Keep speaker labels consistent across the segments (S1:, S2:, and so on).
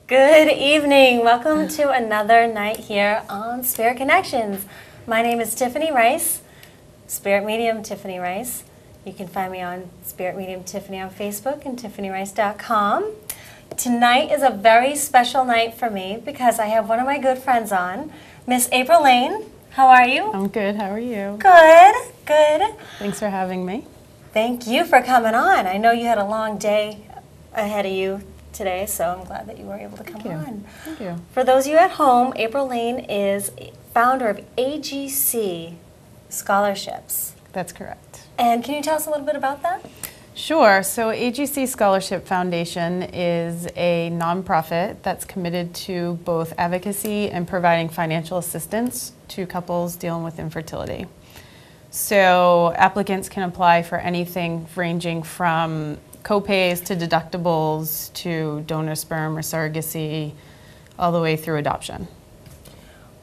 S1: Good evening. Welcome to another night here on Spirit Connections. My name is Tiffany Rice, Spirit Medium Tiffany Rice. You can find me on Spirit Medium Tiffany on Facebook and tiffanyrice.com. Tonight is a very special night for me because I have one of my good friends on, Miss Aprill Lane. How are you?
S2: I'm good. How are you?
S1: Good, good.
S2: Thanks for having me.
S1: Thank you for coming on. I know you had a long day ahead of you today, so I'm glad that you were able to come on.
S2: Thank you.
S1: For those of you at home, Aprill Lane is founder of AGC Scholarships.
S2: That's correct.
S1: And can you tell us a little bit about that?
S2: Sure. So AGC Scholarship Foundation is a nonprofit that's committed to both advocacy and providing financial assistance to couples dealing with infertility. So applicants can apply for anything ranging from co-pays to deductibles to donor sperm or surrogacy, all the way through adoption.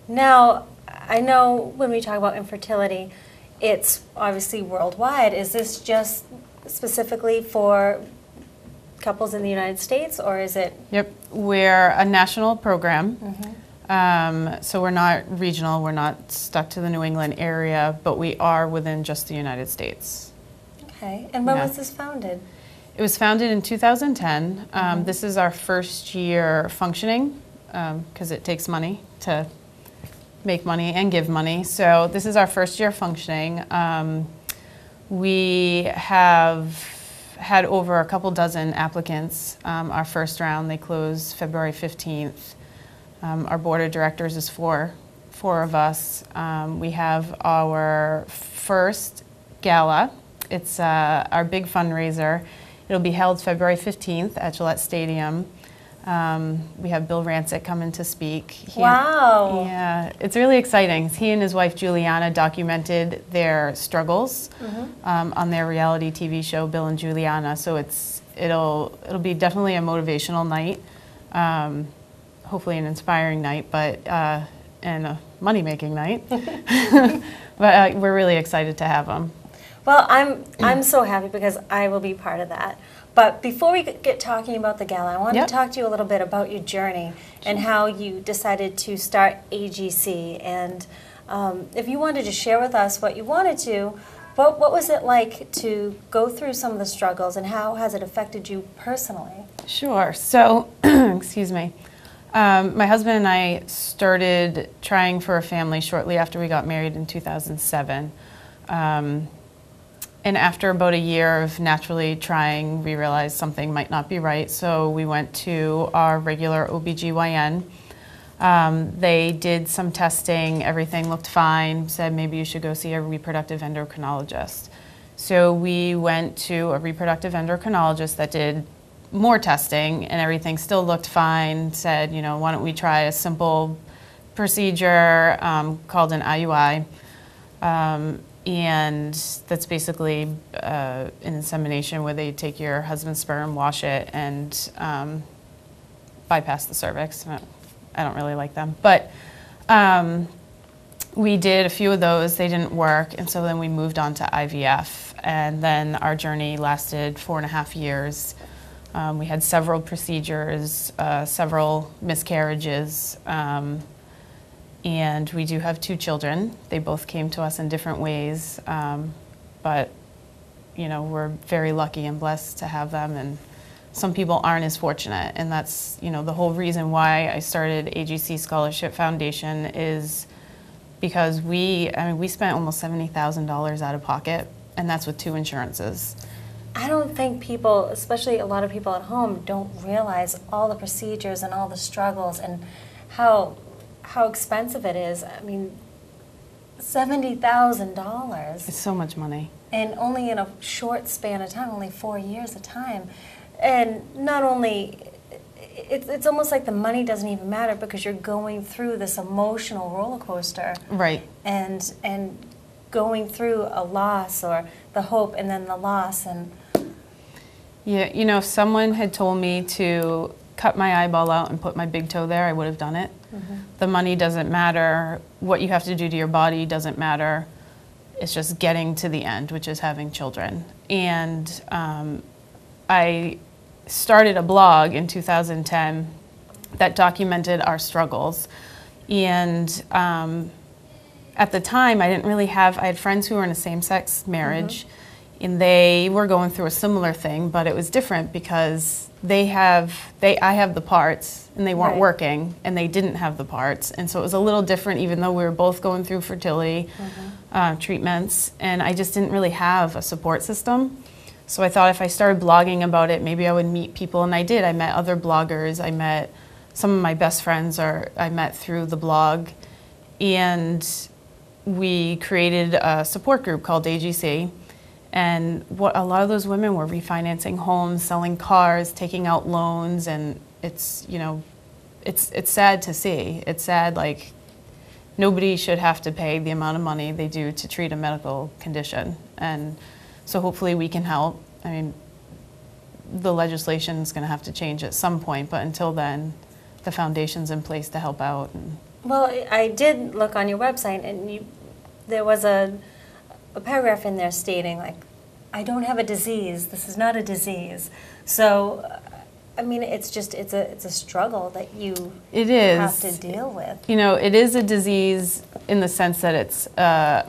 S1: Now, I know when we talk about infertility, it's obviously worldwide. Is this just specifically for couples in the United States, or is it?
S2: Yep, we're a national program. So we're not regional, we're not stuck to the New England area, but we are within just the United States.
S1: Okay, and when was this founded?
S2: It was founded in 2010. This is our first year functioning because it takes money to make money and give money. So this is our first year functioning. We have had over a couple dozen applicants. Our first round, they closed February 15th. Our board of directors is four of us. We have our first gala. It's our big fundraiser. It'll be held February 15th at Gillette Stadium. We have Bill Rancic coming to speak.
S1: Wow.
S2: Yeah, it's really exciting. He and his wife Juliana documented their struggles on their reality TV show, Bill and Juliana. So it'll be definitely a motivational night, hopefully an inspiring night, but and a money-making night. But we're really excited to have them.
S1: Well, I'm so happy because I will be part of that. But before we get talking about the gala, I want to talk to you a little bit about your journey and how you decided to start AGC. And if you wanted to share with us what you wanted to, what was it like to go through some of the struggles, and how has it affected you personally? Sure.
S2: So, excuse me. My husband and I started trying for a family shortly after we got married in 2007. And after about a year of naturally trying, we realized something might not be right, so we went to our regular OBGYN. They did some testing, everything looked fine, said maybe you should go see a reproductive endocrinologist. So we went to a reproductive endocrinologist that did more testing, and everything still looked fine, said, you know, why don't we try a simple procedure called an IUI. And that's basically an insemination where they take your husband's sperm, wash it, and bypass the cervix. I don't really like them. But we did a few of those. They didn't work. And so then we moved on to IVF. And then our journey lasted 4.5 years. We had several procedures, several miscarriages. And we do have 2 children. They both came to us in different ways, but you know, we're very lucky and blessed to have them, and some people aren't as fortunate, and that's, you know, the whole reason why I started AGC Scholarship Foundation is because we spent almost $70,000 out of pocket, and that's with 2 insurances.
S1: I don't think people, especially a lot of people at home, don't realize all the procedures and all the struggles and how expensive it is. I mean, $70,000.
S2: It's so much money.
S1: And only in a short span of time, only 4 years of time. And not only, it's almost like the money doesn't even matter because you're going through this emotional roller coaster.
S2: Right.
S1: And going through a loss, or the hope and then the loss. And
S2: yeah, you know, if someone had told me to cut my eyeball out and put my big toe there, I would have done it. The money doesn't matter. What you have to do to your body doesn't matter. It's just getting to the end, which is having children. And I started a blog in 2010 that documented our struggles. And at the time, I had friends who were in a same-sex marriage, and they were going through a similar thing, but it was different because I have the parts, and they weren't working, and they didn't have the parts. And so it was a little different, even though we were both going through fertility treatments, and I just didn't really have a support system. So I thought if I started blogging about it, maybe I would meet people, and I did. I met other bloggers. I met some of my best friends I met through the blog, and we created a support group called AGC. And a lot of those women were refinancing homes, selling cars, taking out loans, and it's, you know, it's sad to see. It's sad, like, nobody should have to pay the amount of money they do to treat a medical condition. And so hopefully we can help. I mean, the legislation is going to have to change at some point, but until then, the foundation's in place to help out.
S1: Well, I did look on your website, and there was a paragraph in there stating, like, I don't have a disease. This is not a disease. So, I mean, it's a struggle that you have to deal with.
S2: You know, it is a disease in the sense that it's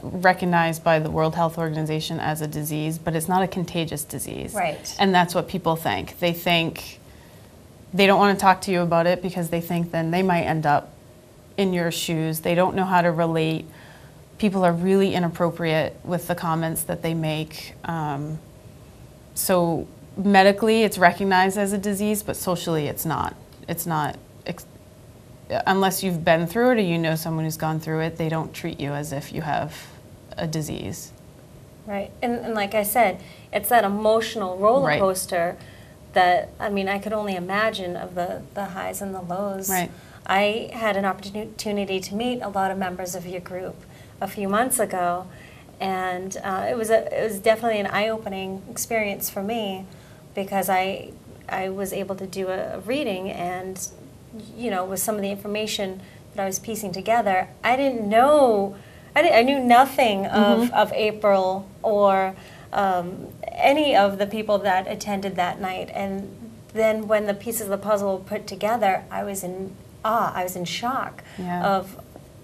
S2: recognized by the World Health Organization as a disease, but it's not a contagious disease.
S1: Right.
S2: And that's what people think. They think they don't want to talk to you about it because they think then they might end up in your shoes. They don't know how to relate. People are really inappropriate with the comments that they make. So medically, it's recognized as a disease, but socially, it's not. It's not. Unless you've been through it or you know someone who's gone through it, they don't treat you as if you have a disease.
S1: Right. And like I said, it's that emotional roller coaster that, I mean, I could only imagine of the highs and the lows.
S2: Right.
S1: I had an opportunity to meet a lot of members of your group a few months ago, and it was definitely an eye-opening experience for me, because I was able to do a reading, and you know, with some of the information that I was piecing together, I didn't know, I knew nothing of Aprill or any of the people that attended that night. And then when the pieces of the puzzle were put together, I was in awe, I was in shock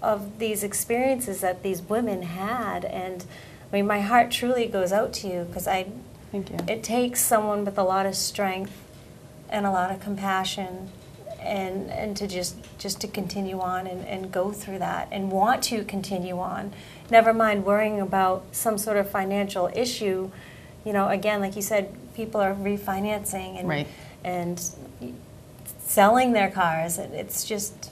S1: of these experiences that these women had. And I mean, my heart truly goes out to you, because
S2: Thank you.
S1: It takes someone with a lot of strength and a lot of compassion, and to just to continue on and go through that and want to continue on. Never mind worrying about some sort of financial issue. You know, again, like you said, people are refinancing and selling their cars. It's just,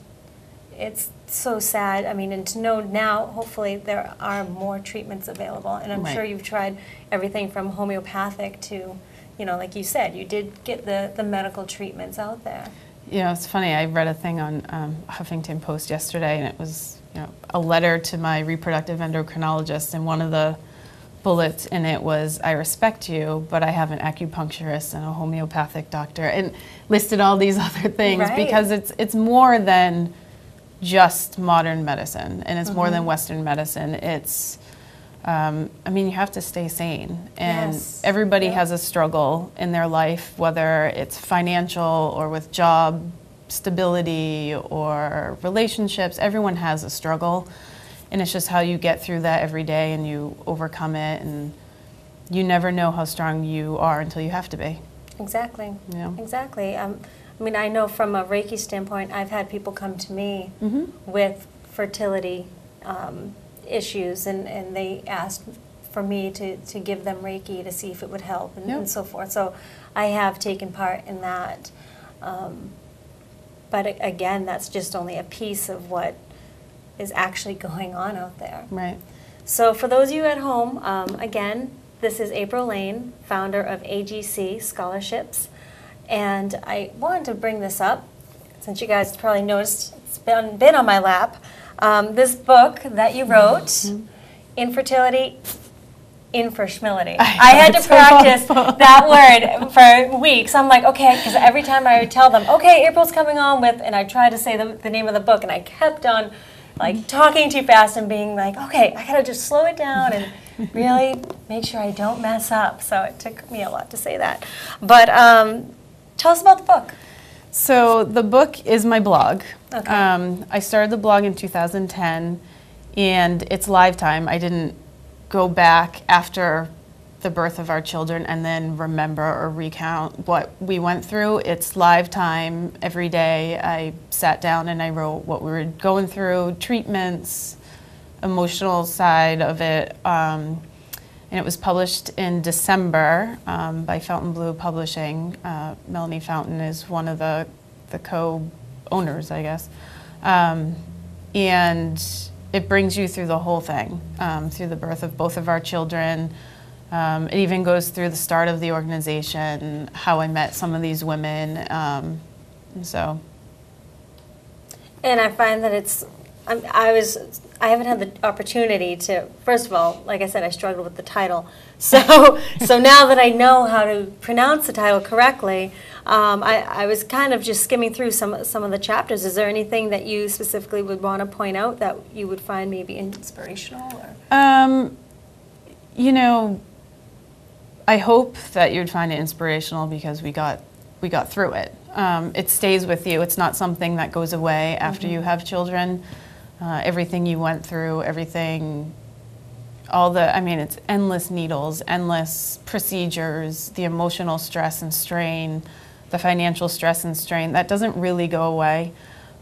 S1: it's so sad. I mean, and to know now, hopefully there are more treatments available. And I'm sure you've tried everything from homeopathic to, you know, like you said, you did get the medical treatments out there.
S2: You know, it's funny, I read a thing on Huffington Post yesterday, and it was, you know, a letter to my reproductive endocrinologist, and one of the bullets in it was, I respect you, but I have an acupuncturist and a homeopathic doctor, and listed all these other things, because it's more than just modern medicine, and it's more than Western medicine. It's, I mean, you have to stay sane, and everybody has a struggle in their life, whether it's financial or with job stability or relationships. Everyone has a struggle, and it's just how you get through that every day and you overcome it, and you never know how strong you are until you have to be.
S1: Exactly.
S2: Yeah.
S1: Exactly. I mean, I know from a Reiki standpoint, I've had people come to me with fertility issues, and they asked for me to give them Reiki to see if it would help, and so forth. So I have taken part in that. But again, that's just only a piece of what is actually going on out there.
S2: Right.
S1: So for those of you at home, again, this is Aprill Lane, founder of AGC Scholarships. And I wanted to bring this up, since you guys probably noticed it's been on my lap. This book that you wrote, Infertility Inferschimility. I had to practice that word for weeks. I'm like, okay, because every time I would tell them, okay, April's coming on with, and I tried to say the name of the book, and I kept on like talking too fast and being like, okay, I gotta just slow it down and really make sure I don't mess up. So it took me a lot to say that. But tell us about the book.
S2: So the book is my blog.
S1: Okay.
S2: I started the blog in 2010, and it's lifetime. I didn't go back after the birth of our children and then remember or recount what we went through. It's live time every day. I sat down and I wrote what we were going through, treatments, emotional side of it. And it was published in December by Fountain Blue Publishing. Melanie Fountain is one of the co-owners, I guess. And it brings you through the whole thing, through the birth of both of our children. It even goes through the start of the organization, how I met some of these women. And
S1: I find that it's, I haven't had the opportunity to, first of all, like I said, I struggled with the title. So now that I know how to pronounce the title correctly, I was kind of just skimming through some of the chapters. Is there anything that you specifically would want to point out that you would find maybe inspirational? Or?
S2: You know, I hope that you'd find it inspirational because we got through it. It stays with you. It's not something that goes away after you have children. Everything you went through, everything, I mean, it's endless needles, endless procedures, the emotional stress and strain, the financial stress and strain, that doesn't really go away.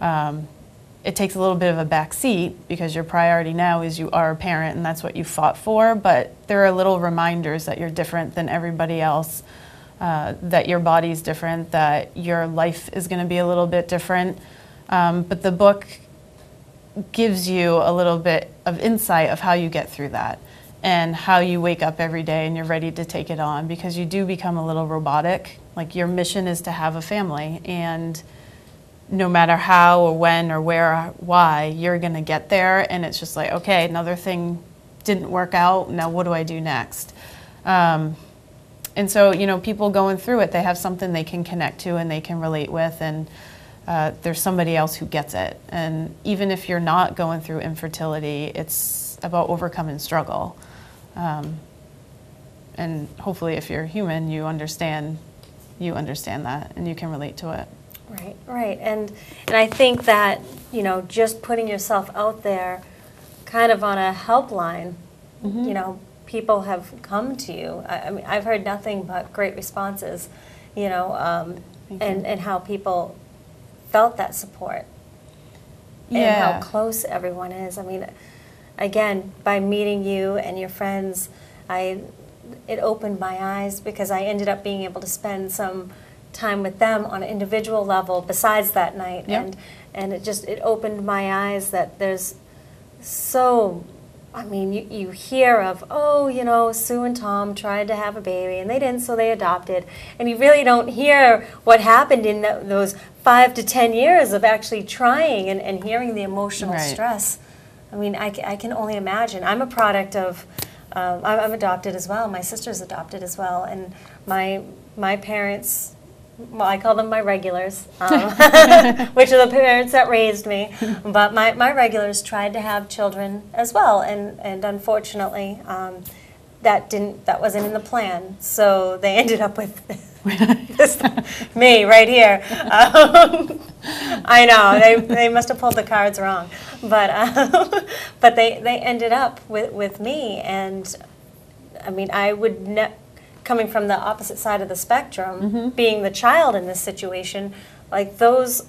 S2: It takes a little bit of a back seat because your priority now is you are a parent and that's what you fought for, but there are little reminders that you're different than everybody else, that your body's different, that your life is going to be a little bit different. But the book gives you a little bit of insight of how you get through that and how you wake up every day and you're ready to take it on, because you do become a little robotic. Like, your mission is to have a family, and no matter how or when or where or why, you're going to get there, and it's just like, okay, another thing didn't work out, now what do I do next? And so, you know, people going through it, they have something they can connect to and they can relate with, and there's somebody else who gets it. And even if you're not going through infertility, it's about overcoming struggle. And hopefully if you're human, you understand that and you can relate to it.
S1: Right, right. And I think that, you know, just putting yourself out there kind of on a helpline, you know, people have come to you. I mean, I've heard nothing but great responses, you know, and how people felt that support.
S2: Yeah.
S1: And how close everyone is. I mean, again, by meeting you and your friends, it opened my eyes, because I ended up being able to spend some time with them on an individual level besides that night.
S2: Yep.
S1: And it opened my eyes that there's so, I mean, you hear of, oh, you know, Sue and Tom tried to have a baby and they didn't, so they adopted. And you really don't hear what happened in those 5 to 10 years of actually trying and hearing the emotional stress. I mean, I can only imagine. I'm a product of, I'm adopted as well. My sister's adopted as well. And my parents, well, I call them my regulars, which are the parents that raised me. But my regulars tried to have children as well, and unfortunately, that wasn't in the plan. So they ended up with me right here. I know they must have pulled the cards wrong, but they ended up with me, and I mean, I would coming from the opposite side of the spectrum, being the child in this situation, like those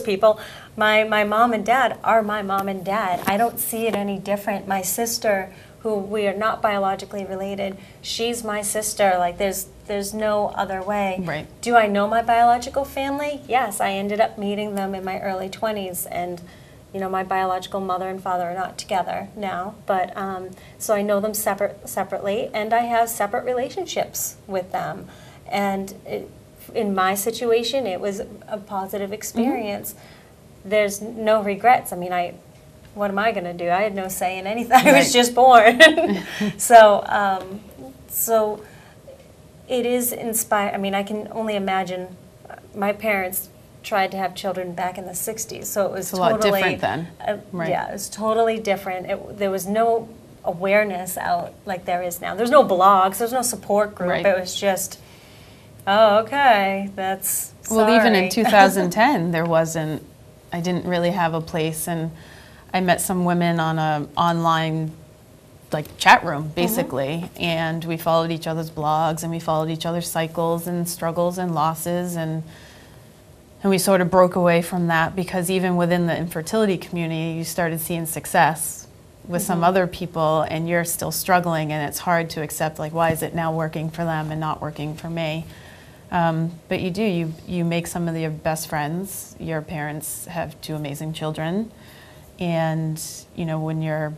S1: people, my mom and dad are my mom and dad. I don't see it any different. My sister, who we are not biologically related, she's my sister. Like, there's no other way.
S2: Right.
S1: Do I know my biological family? Yes, I ended up meeting them in my early 20s, and you know, my biological mother and father are not together now, but so I know them separately, and I have separate relationships with them. And in my situation, it was a positive experience. There's no regrets. I mean, what am I going to do? I had no say in anything. I was just born. So it is inspiring. I mean, I can only imagine. My parents tried to have children back in the 60s, so it was
S2: a lot different then.
S1: Yeah, it was totally different. There was no awareness out like there is now. There's no blogs, there's no support group. It was just, Oh, okay. That's
S2: Well, even in
S1: sorry.
S2: 2010, there wasn't, I didn't really have a place, and I met some women on a online like chat room basically, and we followed each other's blogs and we followed each other's cycles and struggles and losses, and we sort of broke away from that because even within the infertility community, you started seeing success with some other people, and you're still struggling, and it's hard to accept, like, why is it now working for them and not working for me? But you make some of your best friends. Your parents have 2 amazing children, and you know, when you're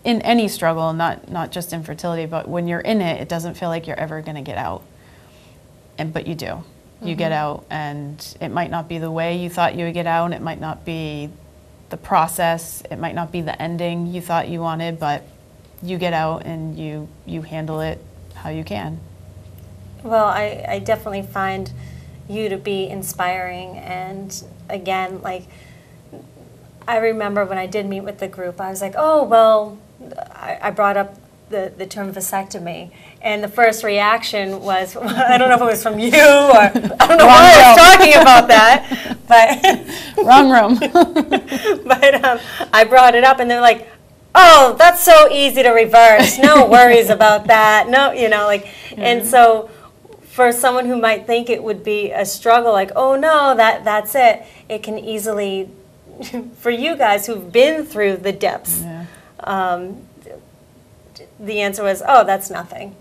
S2: in any struggle, not just infertility, but when you're in it, it doesn't feel like you're ever going to get out, but you do. You get out, and it might not be the way you thought you would get out, and it might not be the process, it might not be the ending you thought you wanted, but you get out and you handle it how you can.
S1: Well, I definitely find you to be inspiring, and again, like, I remember when I did meet with the group, I was like, oh, well, I brought up the term vasectomy, and the first reaction was, I don't know if it was from you, or I don't know why I was talking about that, but
S2: Wrong room.
S1: but I brought it up, and they're like, oh, that's so easy to reverse, no worries about that, no, you know, like, and so for someone who might think it would be a struggle, like, oh no, that's it, it can easily, for you guys who've been through the depths, the answer was, oh, that's nothing.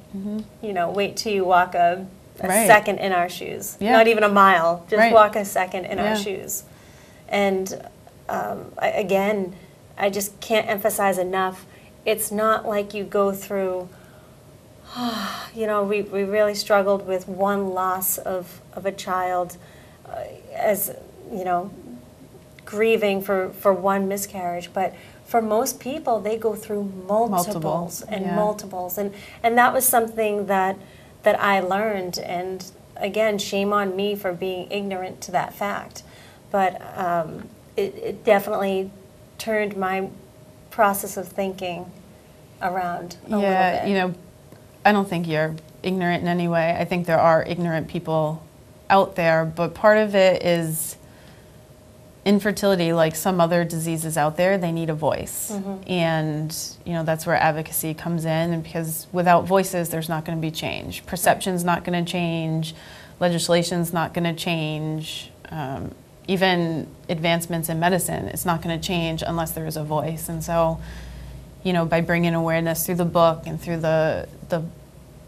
S1: You know, wait till you walk a second in our shoes. Not even a mile, just walk a second in our shoes. And again, I just can't emphasize enough, it's not like you go through, you know, we really struggled with one loss of a child as, you know, grieving for one miscarriage, but for most people, they go through multiples and multiples, and that was something that I learned. And again, shame on me for being ignorant to that fact, but it definitely turned my process of thinking around a little bit.
S2: You know, I don't think you're ignorant in any way. I think there are ignorant people out there, but part of it is infertility, like some other diseases out there, they need a voice. And, you know, that's where advocacy comes in, and because without voices, there's not going to be change. Perception's not going to change, legislation's not going to change, even advancements in medicine, it's not going to change unless there is a voice. And so, you know, by bringing awareness through the book and through the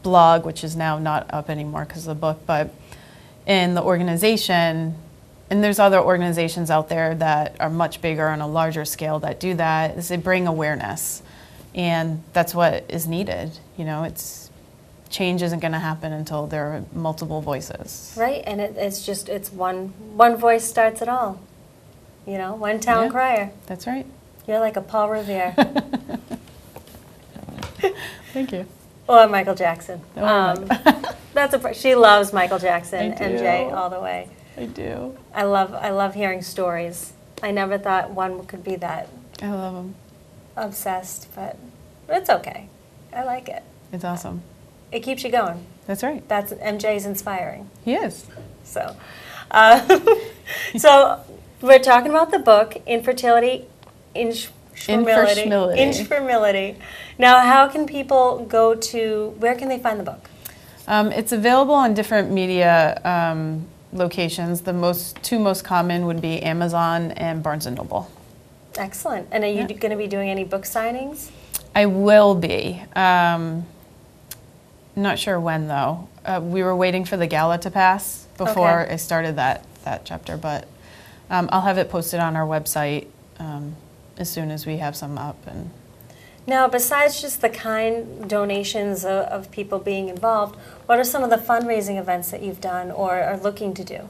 S2: blog, which is now not up anymore because of the book, but in the organization, and there's other organizations out there that are much bigger on a larger scale that do that, is they bring awareness. And that's what is needed. You know, change isn't going to happen until there are multiple voices.
S1: Right, and it's one voice starts it all. You know, one town crier.
S2: That's right.
S1: You're like a Paul Revere.
S2: Thank you.
S1: Or Michael Jackson. She loves Michael Jackson, MJ, all the way.
S2: I do.
S1: I love hearing stories. I never thought one could be that.
S2: I love them.
S1: Obsessed, but it's okay. I like it.
S2: It's awesome.
S1: It keeps you going.
S2: That's right.
S1: MJ's inspiring.
S2: He is.
S1: So, so we're talking about the book, Infertility Inferschimility. Now, how can people where can they find the book?
S2: It's available on different media locations. The two most common would be Amazon and Barnes & Noble.
S1: Excellent. And are you going to be doing any book signings?
S2: I will be. Not sure when, though. We were waiting for the gala to pass before I started that chapter, but I'll have it posted on our website as soon as we have some up. And
S1: now, besides just the kind donations of people being involved, what are some of the fundraising events that you've done or are looking to do?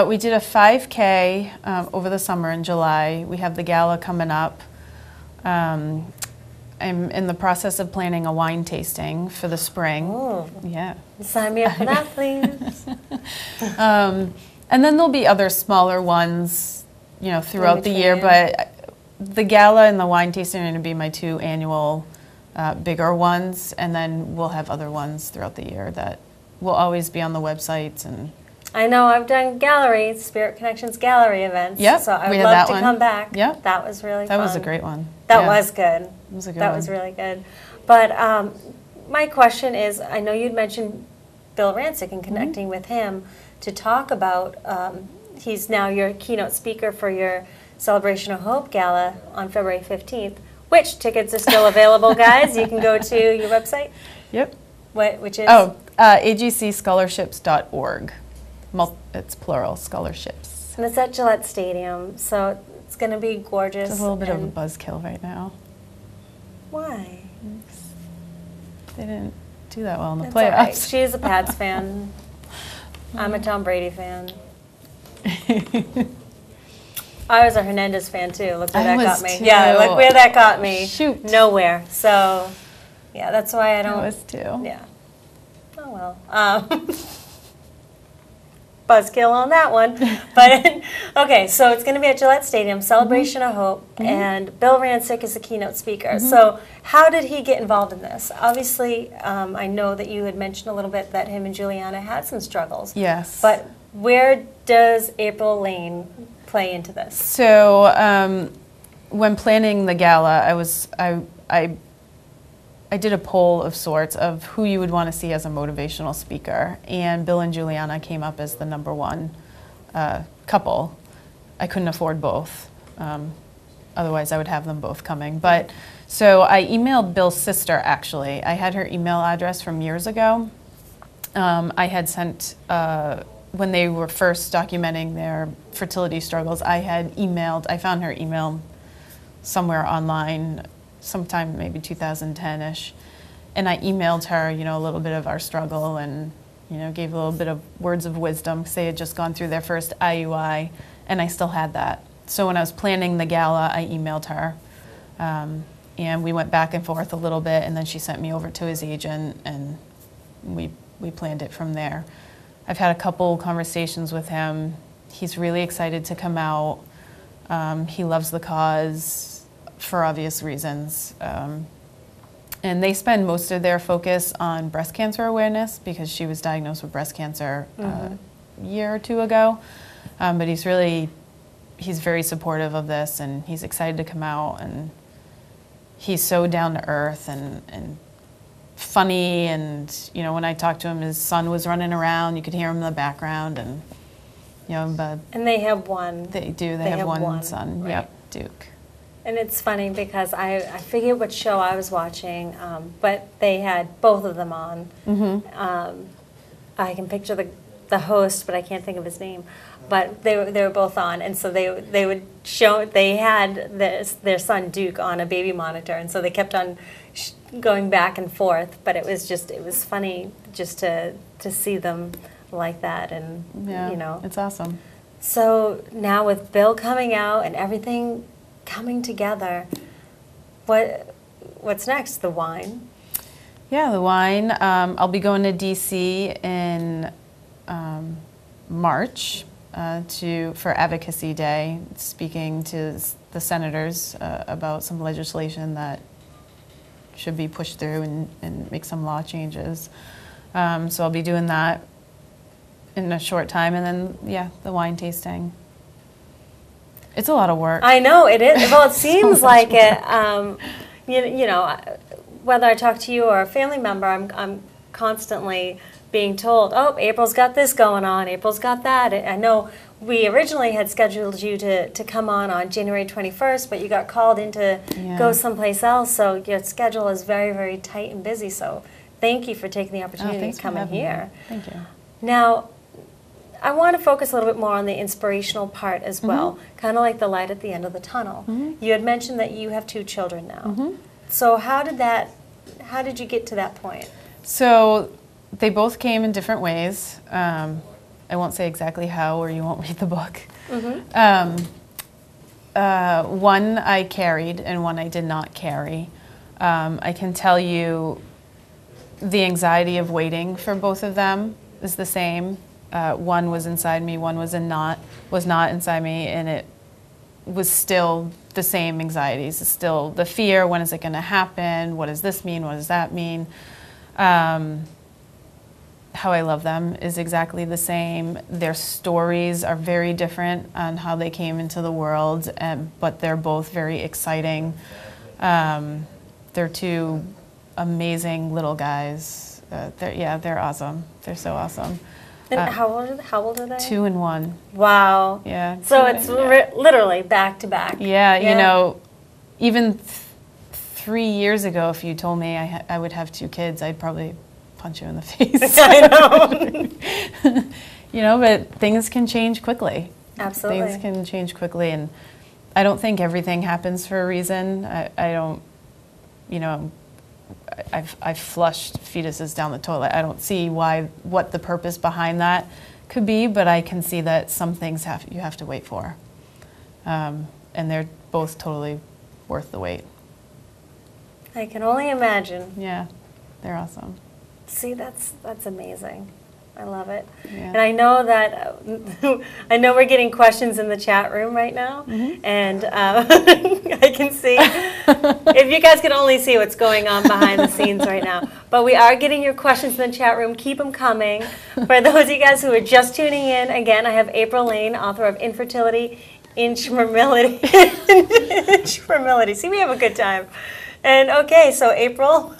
S2: We did a 5K over the summer in July. We have the gala coming up. I'm in the process of planning a wine tasting for the spring.
S1: Oh.
S2: Yeah.
S1: Sign me up for that, please.
S2: And then there'll be other smaller ones, you know, throughout the year, but the gala and the wine tasting are going to be my 2 annual bigger ones, and then we'll have other ones throughout the year that will always be on the websites. And
S1: I know I've done gallery, Spirit Connections gallery events.
S2: Yep,
S1: So I
S2: we
S1: would
S2: had
S1: love
S2: that
S1: to
S2: one.
S1: come back.
S2: Yep.
S1: That was really fun.
S2: That was a great one.
S1: That
S2: Yeah.
S1: was good.
S2: It was a good
S1: That
S2: one.
S1: was really good. But my question is, I know you'd mentioned Bill Rancic and connecting with him to talk about, he's now your keynote speaker for your Celebration of Hope Gala on February 15th. Which tickets are still available, guys? You can go to your website.
S2: Yep.
S1: Which is?
S2: AGCscholarships.org. It's plural, scholarships.
S1: And it's at Gillette Stadium, so it's going to be gorgeous.
S2: It's a little bit of a buzzkill right now.
S1: Why?
S2: They didn't do that well in the
S1: It's all right.
S2: playoffs.
S1: She's a Pats fan. I'm a Tom Brady fan. I was a Hernandez fan too. Look where that got me.
S2: Too.
S1: Yeah, look where that got me.
S2: Shoot.
S1: Nowhere. So, yeah, that's why I don't.
S2: I was too.
S1: Yeah. Oh well. Buzzkill on that one. But okay, so it's going to be at Gillette Stadium, Celebration of Hope, and Bill Rancic is the keynote speaker. So how did he get involved in this? Obviously, I know that you had mentioned a little bit that him and Juliana had some struggles.
S2: Yes.
S1: But where does Aprill Lane play into this?
S2: So when planning the gala, I did a poll of sorts of who you would want to see as a motivational speaker, and Bill and Juliana came up as the #1 couple. I couldn't afford both. Otherwise, I would have them both coming. But so I emailed Bill's sister, actually. I had her email address from years ago. I had sent, when they were first documenting their fertility struggles, I found her email somewhere online, sometime maybe 2010-ish. And I emailed her, a little bit of our struggle and, gave a little bit of words of wisdom because they had just gone through their first IUI, and I still had that. So when I was planning the gala, I emailed her, and we went back and forth a little bit, and then she sent me over to his agent, and we planned it from there. I've had a couple conversations with him. He's really excited to come out. He loves the cause for obvious reasons. And they spend most of their focus on breast cancer awareness because she was diagnosed with breast cancer a year or two ago. But he's very supportive of this, and he's excited to come out, and he's so down to earth and funny, and when I talked to him, his son was running around. You could hear him in the background, and but
S1: and they have one.
S2: They do. They have one son.
S1: Right.
S2: Yep, Duke.
S1: And it's funny because I forget what show I was watching, but they had both of them on. I can picture the host, but I can't think of his name. But they were both on, and so they would show. They had their son Duke on a baby monitor, and so they kept on going back and forth. But it was funny just to see them like that, and
S2: it's awesome.
S1: So now with Bill coming out and everything coming together, what's next? The wine?
S2: Yeah, the wine. I'll be going to DC in March for Advocacy Day, speaking to the senators about some legislation that should be pushed through and make some law changes. So I'll be doing that in a short time, and then the wine tasting. It's a lot of work.
S1: I know it is. Well, it seems like it. Whether I talk to you or a family member, I'm constantly being told, "Oh, April's got this going on. April's got that." I know we originally had scheduled you to come on January 21st, but you got called in to go someplace else. So your schedule is very, very tight and busy. So thank you for taking the opportunity to come in here.
S2: Thank you.
S1: Now, I want to focus a little bit more on the inspirational part as well, kind of like the light at the end of the tunnel. You had mentioned that you have 2 children now. So how did you get to that point?
S2: So they both came in different ways. I won't say exactly how, or you won't read the book. One I carried and one I did not carry. I can tell you the anxiety of waiting for both of them is the same. One was inside me, one was not inside me, and it was still the same anxieties. It's still the fear, when is it going to happen? What does this mean? What does that mean? how I love them is exactly the same. Their stories are very different on how they came into the world, but they're both very exciting. They're two amazing little guys. They're awesome. They're so awesome.
S1: And how old are they?
S2: 2 and 1.
S1: Wow.
S2: Yeah.
S1: So it's literally back to back.
S2: Yeah, you know, even 3 years ago, if you told me I would have 2 kids, I'd probably punch you in the face.
S1: I know.
S2: You know, but things can change quickly.
S1: Absolutely.
S2: Things can change quickly, and I don't think everything happens for a reason. I don't, you know, I've flushed fetuses down the toilet. I don't see what the purpose behind that could be, but I can see that some things you have to wait for. And they're both totally worth the wait.
S1: I can only imagine.
S2: Yeah, they're awesome.
S1: See, that's amazing. I love it.
S2: Yeah.
S1: And I know that I know we're getting questions in the chat room right now, and I can see if you guys could only see what's going on behind the scenes right now. But we are getting your questions in the chat room. Keep them coming. For those of you guys who are just tuning in, again, I have Aprill Lane, author of Infertility Inferschimility. Inferschimility. See, we have a good time. And okay, so Aprill.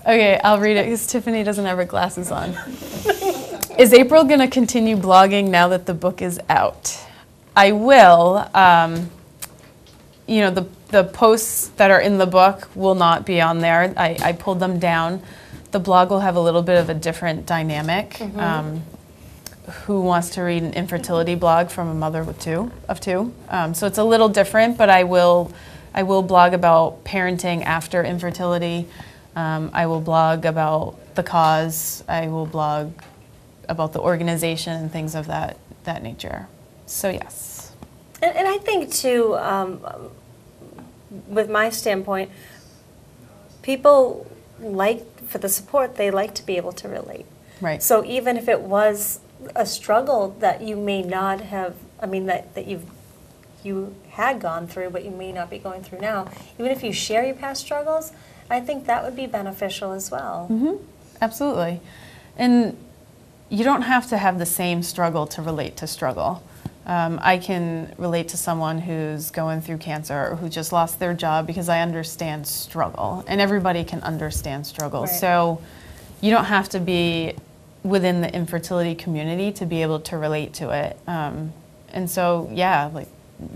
S2: Okay, I'll read it because Tiffany doesn't have her glasses on. Is Aprill going to continue blogging now that the book is out? I will. You know, the posts that are in the book will not be on there. I pulled them down. The blog will have a little bit of a different dynamic. Who wants to read an infertility blog from a mother of two? So it's a little different, but I will blog about parenting after infertility. I will blog about the cause. I will blog about the organization and things of that nature. So yes.
S1: And I think too, with my standpoint, people for the support, they like to be able to relate.
S2: Right.
S1: So even if it was a struggle that you may not have, that you had gone through, but you may not be going through now, even if you share your past struggles, I think that would be beneficial as well.
S2: Absolutely. And you don't have to have the same struggle to relate to struggle. I can relate to someone who's going through cancer or who just lost their job because I understand struggle, and everybody can understand struggle.
S1: Right.
S2: So you don't have to be within the infertility community to be able to relate to it. And so, yeah, like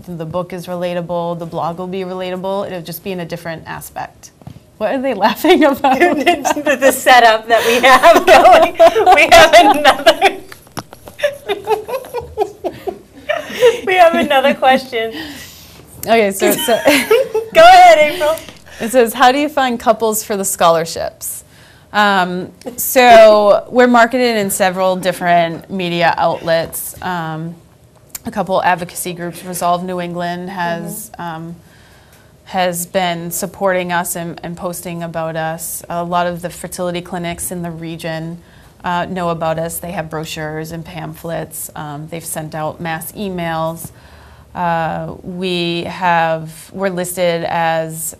S2: the book is relatable, the blog will be relatable, it'll just be in a different aspect. What are they laughing about?
S1: The setup that we have going. We have another question.
S2: Okay, so
S1: go ahead, Aprill.
S2: It says, how do you find couples for the scholarships? So we're marketed in several different media outlets. A couple advocacy groups, Resolve New England has been supporting us and posting about us. A lot of the fertility clinics in the region know about us. They have brochures and pamphlets. They've sent out mass emails. We're listed as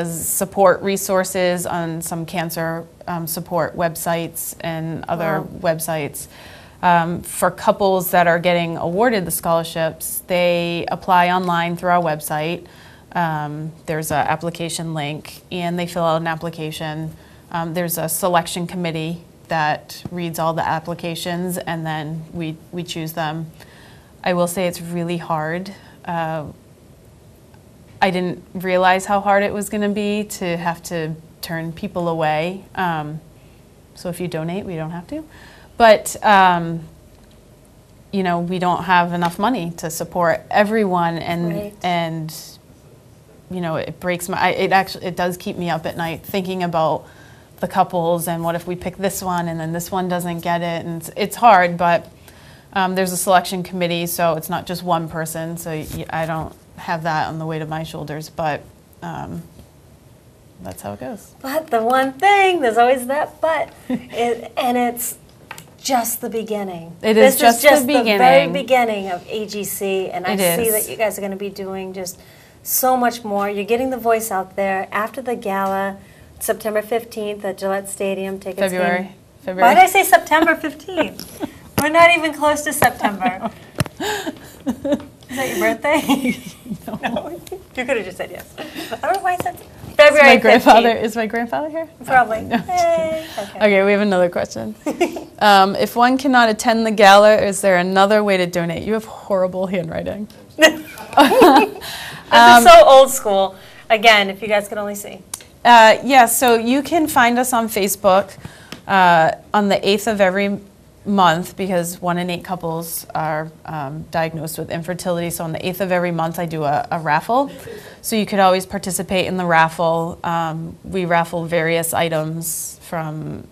S2: support resources on some cancer support websites and other websites. For couples that are getting awarded the scholarships, they apply online through our website. There's an application link, and they fill out an application. There's a selection committee that reads all the applications, and then we choose them. I will say it's really hard. I didn't realize how hard it was going to be to have to turn people away. So if you donate, we don't have to. But, you know, we don't have enough money to support everyone, and you know, it breaks my, it does keep me up at night thinking about the couples and what if we pick this one and then this one doesn't get it, and it's hard, but there's a selection committee, so it's not just one person, so I don't have that on the weight of my shoulders, but that's how it goes. But
S1: the one thing, there's always that but, and it's just the beginning.
S2: This is just the beginning.
S1: The very beginning of AGC, and I see that you guys are going to be doing just so much more. You're getting the voice out there. After the gala, September 15th at Gillette Stadium. Tickets
S2: February.
S1: Why did I say September 15th? We're not even close to September. Is that your birthday? No. You could have just said yes. I don't know why I said February 15th.
S2: Is my grandfather here?
S1: Probably.
S2: No.
S1: Hey.
S2: Okay, we have another question. If one cannot attend the gala, is there another way to donate? You have horrible handwriting.
S1: This is so old school. Again, if you guys could only see.
S2: Yeah, so you can find us on Facebook on the 8th of every month, because 1 in 8 couples are diagnosed with infertility. So on the 8th of every month, I do a raffle. So you could always participate in the raffle. We raffle various items from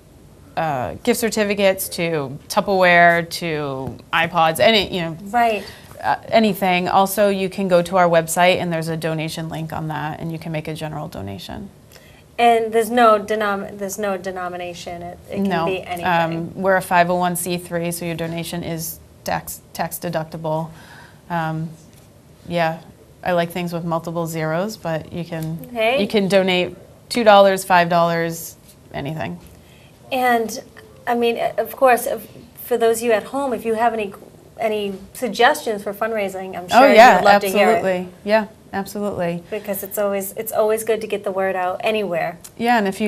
S2: gift certificates to Tupperware to iPods,
S1: Right.
S2: Anything. Also, you can go to our website and there's a donation link on that, and you can make a general donation.
S1: And there's no denomination. It can be anything.
S2: We're a 501c3, so your donation is tax deductible. Yeah, I like things with multiple zeros, but you can donate $2, $5, anything.
S1: And I mean, of course, for those of you at home, if you have any suggestions for fundraising, I'm sure you'd love to hear it.
S2: Yeah, absolutely.
S1: Because it's always good to get the word out anywhere.
S2: Yeah, and if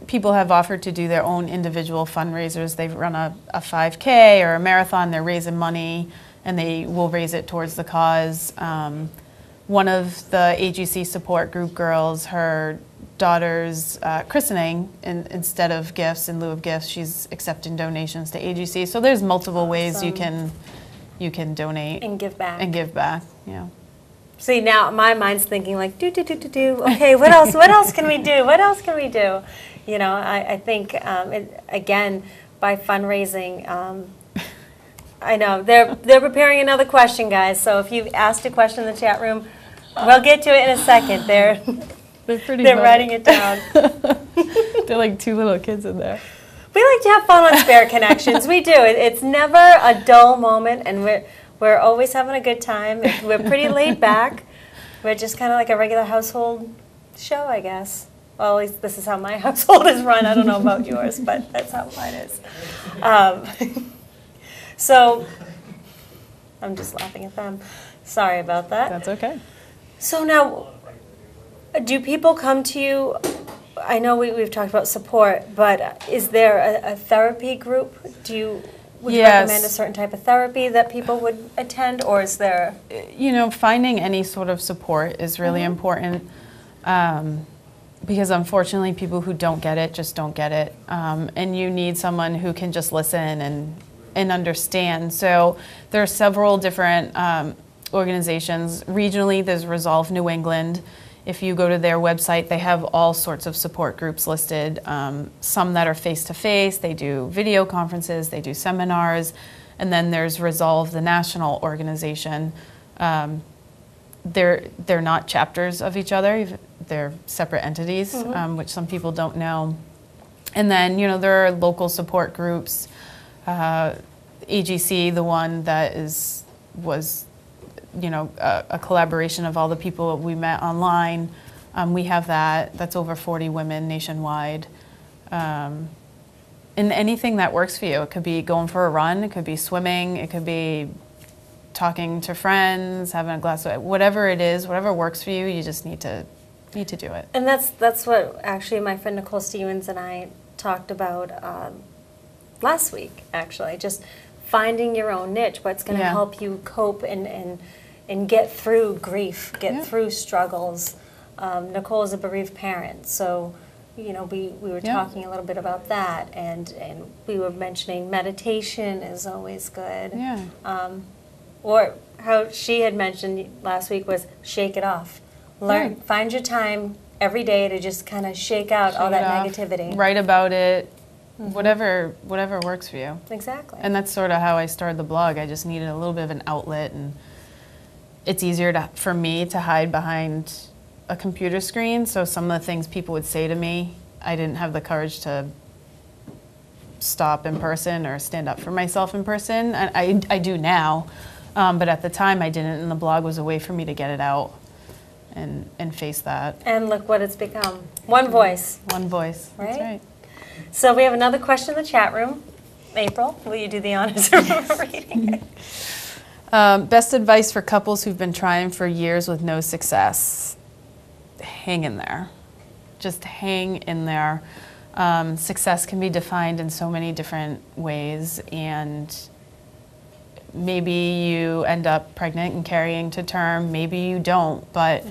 S2: people have offered to do their own individual fundraisers. They've run a 5K or a marathon. They're raising money, and they will raise it towards the cause. One of the AGC support group girls, her daughter's christening, instead of gifts, in lieu of gifts, she's accepting donations to AGC. So there's multiple ways you can donate
S1: and give back.
S2: Yeah.
S1: See, now my mind's thinking like, okay, what else? What else can we do? What else can we do? You know, I think again, by fundraising, I know they're preparing another question, guys. So if you've asked a question in the chat room, we'll get to it in a second. They're writing it down.
S2: They're like 2 little kids in there.
S1: We like to have fun on Spare Connections. We do. It's never a dull moment, and we're always having a good time. We're pretty laid back. We're just kind of like a regular household show, I guess. Well, at least this is how my household is run. I don't know about yours, but that's how mine is. So I'm just laughing at them. Sorry about that.
S2: That's okay.
S1: So now, do people come to you? I know we've talked about support, but is there a therapy group? Would you recommend a certain type of therapy that people would attend, or is there?
S2: Finding any sort of support is really important, because unfortunately people who don't get it just don't get it. And you need someone who can just listen and understand. So there are several different organizations. Regionally, there's Resolve New England. If you go to their website, they have all sorts of support groups listed, some that are face-to-face, they do video conferences, they do seminars, and then there's Resolve, the national organization. They're not chapters of each other, they're separate entities, which some people don't know. And then, there are local support groups, AGC, the one that was a collaboration of all the people we met online. We have that's over 40 women nationwide. And anything that works for you. It could be going for a run, it could be swimming, it could be talking to friends, having a glass of whatever it is, whatever works for you, you just need to do it.
S1: And that's what actually my friend Nicole Stevens and I talked about last week, actually. Just finding your own niche, what's going to help you cope and get through grief, get through struggles. Nicole is a bereaved parent, so we were talking a little bit about that, and we were mentioning meditation is always good. Yeah. Or how she had mentioned last week was shake it off. Find your time every day to just kind of shake out all that negativity. Write about it. Whatever works for you. Exactly. And that's sort of how I started the blog. I just needed a little bit of an outlet, and it's easier for me to hide behind a computer screen. So some of the things people would say to me, I didn't have the courage to stop in person or stand up for myself in person. I do now, but at the time I didn't, and the blog was a way for me to get it out.
S2: and face that.
S1: And look what it's become. One voice.
S2: One voice.
S1: Right?
S2: That's right.
S1: So we have another question in the chat room. April, will you do the honors of reading it?
S2: Best advice for couples who've been trying for years with no success. Hang in there. Just hang in there. Success can be defined in so many different ways, and maybe you end up pregnant and carrying to term, maybe you don't, but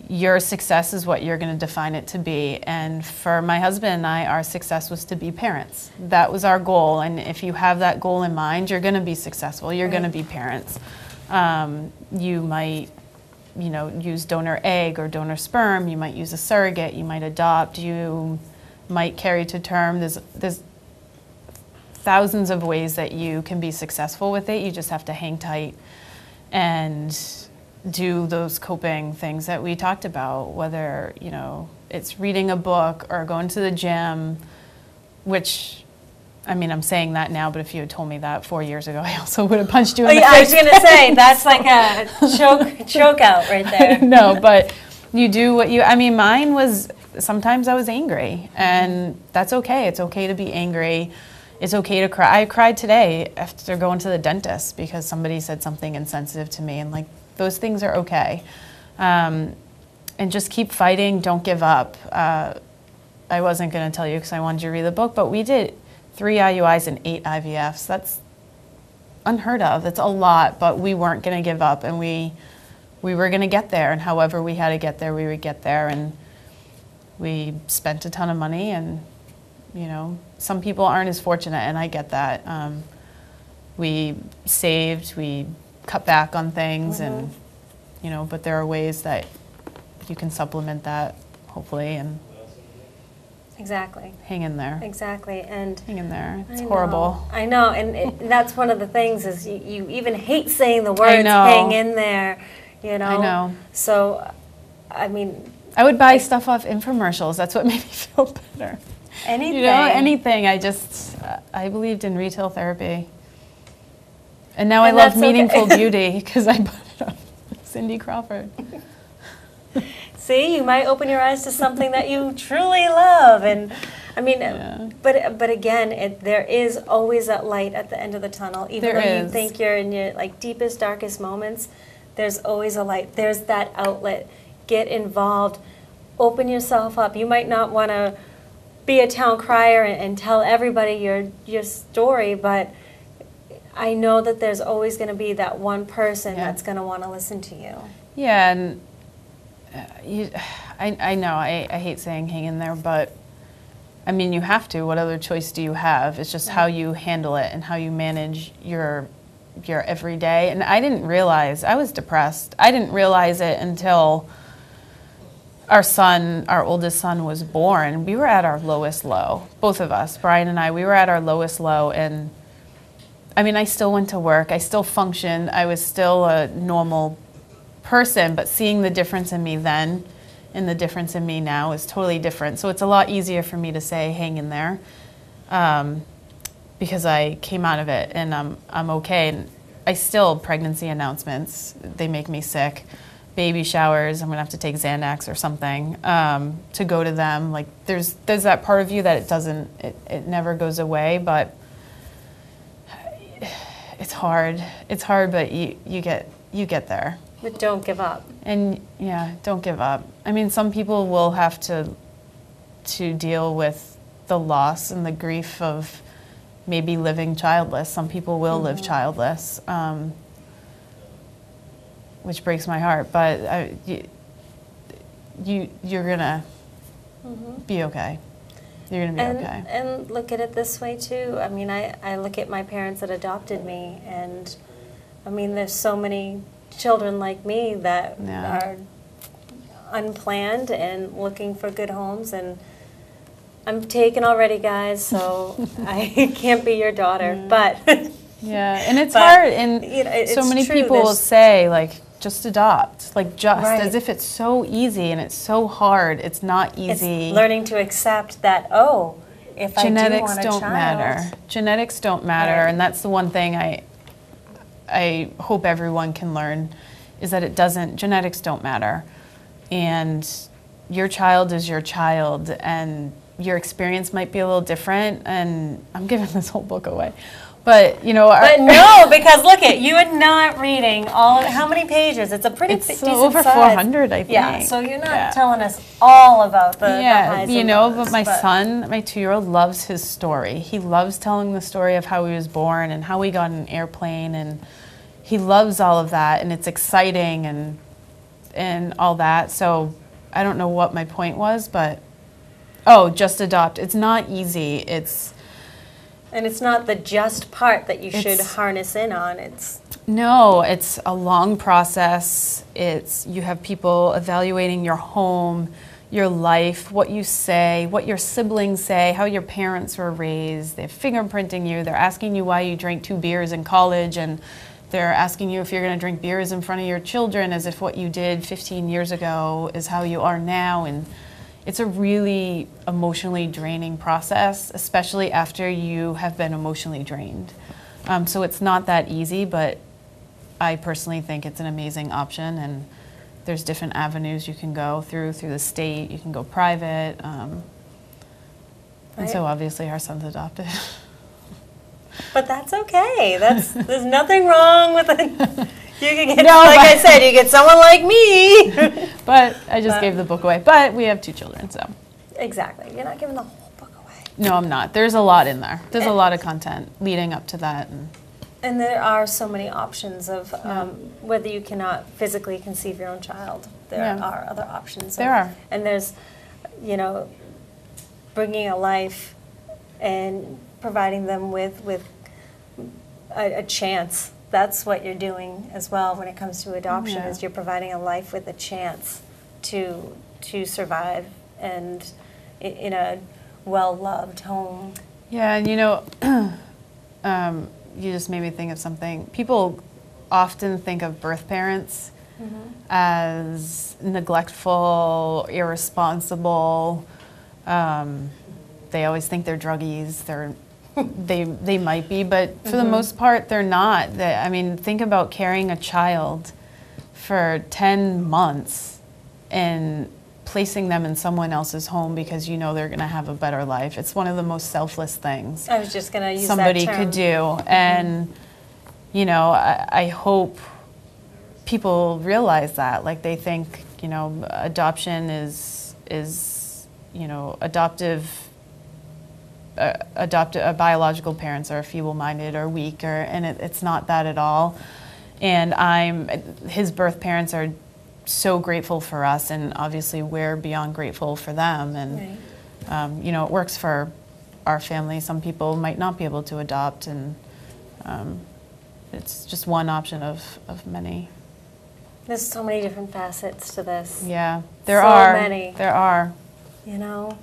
S2: your success is what you're going to define it to be. And for my husband and I, our success was to be parents. That was our goal, and if you have that goal in mind, you're going to be successful. You're going to be parents. You might, you know, use donor egg or donor sperm. You might use a surrogate. You might adopt. You might carry to term. There's thousands of ways that you can be successful with it. You just have to hang tight and do those coping things that we talked about, whether, you know, it's reading a book or going to the gym, which, I mean, I'm saying that now, but if you had told me that 4 years ago, I also would have punched you in the face.
S1: I was going to say, that's like a choke out right there.
S2: No, but you do what you, I mean, mine was, sometimes I was angry, and that's okay. It's okay to be angry. It's okay to cry. I cried today after going to the dentist because somebody said something insensitive to me, and like, those things are okay. And just keep fighting, don't give up. I wasn't gonna tell you because I wanted you to read the book, but we did 3 IUIs and 8 IVFs. That's unheard of, that's a lot, but we weren't gonna give up, and we were gonna get there, and however we had to get there, we would get there, and we spent a ton of money, and you know, some people aren't as fortunate, and I get that. We saved, we cut back on things, and you know, but there are ways that you can supplement that, hopefully, and
S1: exactly,
S2: hang in there.
S1: Exactly, and
S2: hang in there. It's horrible.
S1: I know, and that's one of the things is you even hate saying the words "hang in there," you know.
S2: I know.
S1: So, I mean,
S2: I would buy stuff off infomercials. That's what made me feel better.
S1: Anything.
S2: You know, anything. I believed in retail therapy. And now I love Meaningful Beauty because I bought it off Cindy Crawford.
S1: See, you might open your eyes to something that you truly love. And I mean, but again, there is always that light at the end of the tunnel. Even though you think you're in your like deepest, darkest moments, there's always a light. There's that outlet. Get involved. Open yourself up. You might not want to be a town crier and tell everybody your story, but I know that there's always going to be that one person that's going to want to listen to you. Yeah,
S2: and I know, I hate saying hang in there, but I mean, you have to. What other choice do you have? It's just how you handle it and how you manage your everyday. And I didn't realize, I was depressed. I didn't realize it until our oldest son was born. We were at our lowest low, both of us, Brian and I, we were at our lowest low, and I mean, I still went to work, I still functioned, I was still a normal person, but seeing the difference in me then and the difference in me now is totally different. So it's a lot easier for me to say, hang in there, because I came out of it and I'm okay. And I still, pregnancy announcements, they make me sick. Baby showers, I'm gonna have to take Xanax or something to go to them. Like there's that part of you that it never goes away, but it's hard. It's hard, but you get there.
S1: But don't give up.
S2: And yeah, don't give up. I mean, some people will have to deal with the loss and the grief of maybe living childless. Some people will live childless, which breaks my heart. But you're gonna be okay. You're gonna be okay.
S1: And look at it this way too. I mean, I look at my parents that adopted me, and I mean, there's so many children like me that are unplanned and looking for good homes, and I'm taken already, guys, so I can't be your daughter, but
S2: yeah, and it's hard, and you know, so many people will say like, just adopt, like as if it's so easy, and it's so hard. It's not easy.
S1: It's learning to accept that, if
S2: genetics don't matter. Genetics don't matter, and that's the one thing I hope everyone can learn, is that it doesn't. Genetics don't matter. and your child is your child, and your experience might be a little different, and I'm giving this whole book away. But, you know,
S1: but no, because look at you are not reading all of, how many pages? It's a pretty decent
S2: over
S1: size.
S2: 400, I think.
S1: Yeah, so you're not telling us all about the highs
S2: you
S1: and
S2: know,
S1: lows,
S2: but my son, my 2-year-old, loves his story. He loves telling the story of how he was born and how he got in an airplane, and he loves all of that, and it's exciting and all that. So I don't know what my point was, but just adopt. It's not easy.
S1: And it's not the just part that you should harness in on.
S2: No, it's a long process. You have people evaluating your home, your life, what you say, what your siblings say, how your parents were raised. They're fingerprinting you. They're asking you why you drank 2 beers in college, and they're asking you if you're going to drink beers in front of your children as if what you did 15 years ago is how you are now. And it's a really emotionally draining process, especially after you have been emotionally drained. So it's not that easy, but I personally think it's an amazing option, and there's different avenues you can go through the state. You can go private. And so obviously our son's adopted.
S1: But that's okay. There's nothing wrong with it. You can get, I said, you get someone like me.
S2: But I just gave the book away. But we have 2 children, so.
S1: Exactly. You're not giving the whole book away.
S2: No, I'm not. There's a lot in there. There's a lot of content leading up to that.
S1: And there are so many options of whether you cannot physically conceive your own child. There are other options.
S2: There are.
S1: And there's, you know, bringing a life and providing them with a chance. That's what you're doing as well when it comes to adoption, is you're providing a life with a chance to survive and in a well-loved home.
S2: Yeah, and you know, you just made me think of something. People often think of birth parents as neglectful, irresponsible. They always think they're druggies. They might be, but for the most part, they're not. I mean, think about carrying a child for 10 months and placing them in someone else's home because you know they're going to have a better life. It's one of the most selfless things
S1: I was just going to use
S2: somebody
S1: that term.
S2: could do. And, you know, I hope people realize that. Like, they think, you know, adoption is you know, biological parents are feeble-minded or weak, and it's not that at all. And his birth parents are so grateful for us, and obviously we're beyond grateful for them. And you know, it works for our family. Some people might not be able to adopt, and it's just one option of many.
S1: There's so many different facets to this.
S2: Yeah, there are.
S1: So many.
S2: There are.
S1: You know.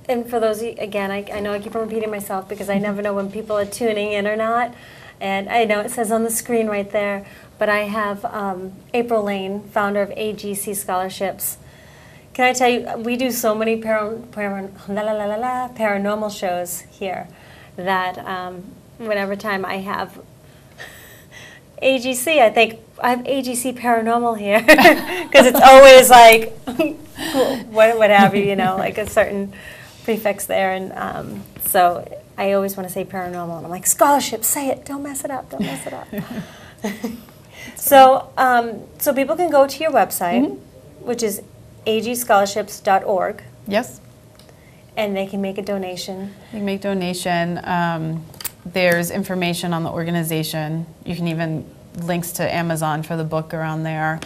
S1: And for those, again, I know I keep repeating myself because I never know when people are tuning in or not. And I know it says on the screen right there, but I have Aprill Lane, founder of AGC Scholarships. Can I tell you, we do so many paranormal shows here that whenever time I have AGC, I think I have AGC Paranormal here because it's always like, what have you, you know, like a certain prefix there, and so I always want to say paranormal, and I'm like, scholarships, say it, don't mess it up, don't mess it up. So people can go to your website, which is agscholarships.org.
S2: Yes.
S1: And they can make a donation.
S2: You can make donation. There's information on the organization. You can even links to Amazon for the book around there,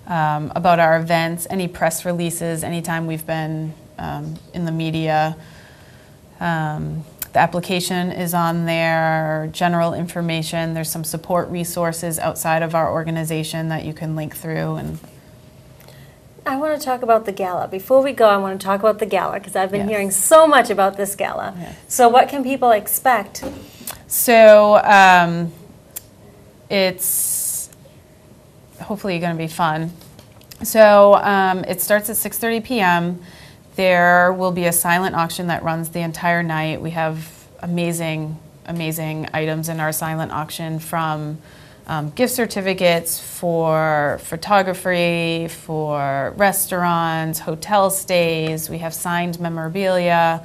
S2: about our events, any press releases, anytime we've been in the media. The application is on there, general information. There's some support resources outside of our organization that you can link through. And
S1: I want to talk about the gala. Before we go, I want to talk about the gala because I've been hearing so much about this gala. Yes. So what can people expect?
S2: So it's hopefully going to be fun. So it starts at 6:30 p.m. There will be a silent auction that runs the entire night. We have amazing items in our silent auction, from gift certificates for photography, for restaurants, hotel stays. We have signed memorabilia.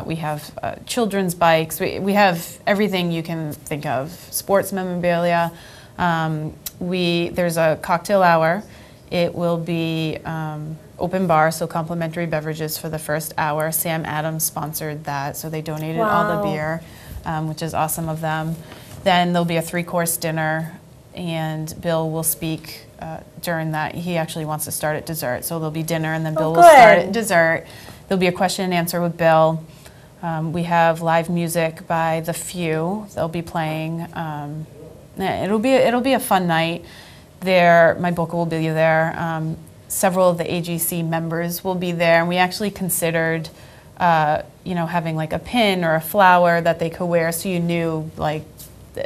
S2: We have children's bikes. We have everything you can think of. Sports memorabilia. There's a cocktail hour. It will be open bar, so complimentary beverages for the first hour. Sam Adams sponsored that, so they donated all the beer, which is awesome of them. Then there'll be a 3-course dinner, and Bill will speak during that. He actually wants to start at dessert, so there'll be dinner, and then Bill will start at dessert. There'll be a question and answer with Bill. We have live music by The Few. They'll be playing. It'll be a fun night. My book will be there. Several of the AGC members will be there, and we actually considered, having like a pin or a flower that they could wear, so you knew like